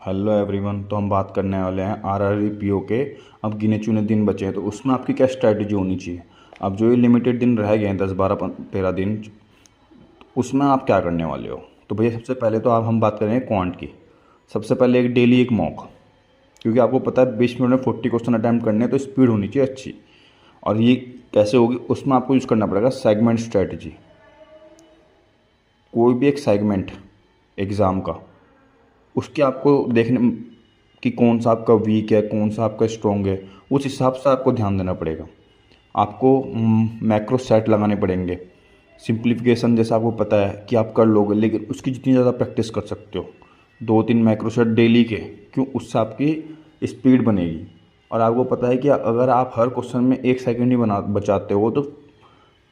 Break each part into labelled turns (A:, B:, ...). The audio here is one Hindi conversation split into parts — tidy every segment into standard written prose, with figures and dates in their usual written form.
A: Hello everyone. तो हम बात करने वाले हैं आरआरबी पीओ के। अब गिने चुने दिन बचे हैं तो उसमें आपकी क्या स्ट्रैटेजी होनी चाहिए। अब जो ये लिमिटेड दिन रह गए हैं 10 12 13 दिन, उसमें आप क्या करने वाले हो। तो भैया सबसे पहले तो आप हम बात करेंगे क्वांट की। सबसे पहले एक डेली एक मॉक, क्योंकि आपको पता है 20 मिनट में 40 क्वेश्चन अटैम्प्ट करने हैं तो स्पीड होनी चाहिए अच्छी। और ये कैसे होगी, उसमें आपको यूज़ करना पड़ेगा सेगमेंट स्ट्रैटेजी। कोई भी एक सेगमेंट एग्ज़ाम का, उसके आपको देखने कि कौन सा आपका वीक है कौन सा आपका स्ट्रॉन्ग है, उस हिसाब से आपको ध्यान देना पड़ेगा। आपको मैक्रो सेट लगाने पड़ेंगे। सिंप्लीफिकेशन जैसा आपको पता है कि आप कर लोगे, लेकिन उसकी जितनी ज़्यादा प्रैक्टिस कर सकते हो, 2 3 मैक्रो सेट डेली के, क्यों, उससे आपकी स्पीड बनेगी। और आपको पता है कि अगर आप हर क्वेश्चन में 1 सेकंड ही बचाते हो, तो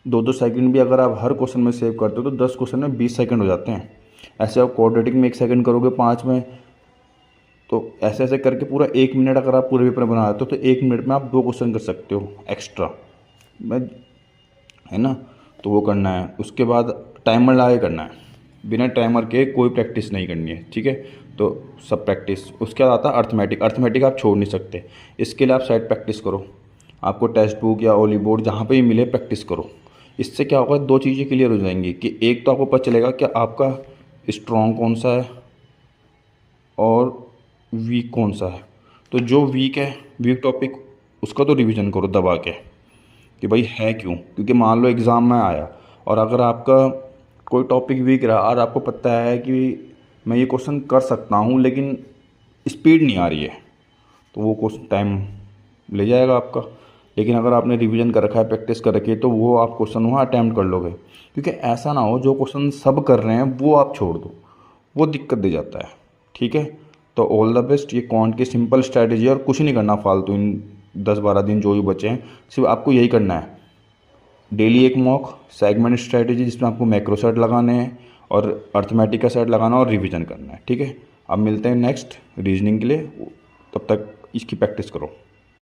A: 2 2 सेकंड भी अगर आप हर क्वेश्चन में सेव करते हो तो 10 क्वेश्चन में 20 सेकंड हो जाते हैं। ऐसे आप क्वाड्रेटिक में 1 सेकंड करोगे, 5 में, तो ऐसे ऐसे करके पूरा 1 मिनट अगर आप पूरे पेपर बना देते हो तो 1 मिनट में आप 2 क्वेश्चन कर सकते हो एक्स्ट्रा मैं, है ना। तो वो करना है। उसके बाद टाइमर लगा के करना है, बिना टाइमर के कोई प्रैक्टिस नहीं करनी है, ठीक है। तो सब प्रैक्टिस। उसके बाद आता है अर्थमेटिक। अर्थमेटिक आप छोड़ नहीं सकते, इसके लिए आप साइड प्रैक्टिस करो। आपको टेक्स्ट बुक या ओली बोर्ड जहाँ पे भी मिले प्रैक्टिस करो। इससे क्या होगा, 2 चीज़ें क्लियर हो जाएंगी कि एक तो आपको पता चलेगा कि आपका स्ट्रॉन्ग कौन सा है और वीक कौन सा है। तो जो वीक है, वीक टॉपिक, उसका तो रिवीजन करो दबा के कि भाई है क्यों। क्योंकि मान लो एग्ज़ाम में आया और अगर आपका कोई टॉपिक वीक रहा और आपको पता है कि मैं ये क्वेश्चन कर सकता हूँ लेकिन स्पीड नहीं आ रही है, तो वो क्वेश्चन टाइम ले जाएगा आपका। लेकिन अगर आपने रिवीजन कर रखा है, प्रैक्टिस कर रखी है, तो वो आप क्वेश्चन वहाँ अटैम्प्ट कर लोगे। क्योंकि ऐसा ना हो जो क्वेश्चन सब कर रहे हैं वो आप छोड़ दो, वो दिक्कत दे जाता है, ठीक है। तो ऑल द बेस्ट। ये क्वांट की सिंपल स्ट्रैटेजी है और कुछ नहीं करना फालतू। इन 10 12 दिन जो भी बचे हैं, सिर्फ आपको यही करना है। डेली एक मॉक, सेगमेंट स्ट्रैटेजी जिसमें आपको मैक्रो सेट लगाने हैं और अर्थमेटिक का सेट लगाना और रिवीजन करना है, ठीक है। अब मिलते हैं नेक्स्ट रीजनिंग के लिए, तब तक इसकी प्रैक्टिस करो।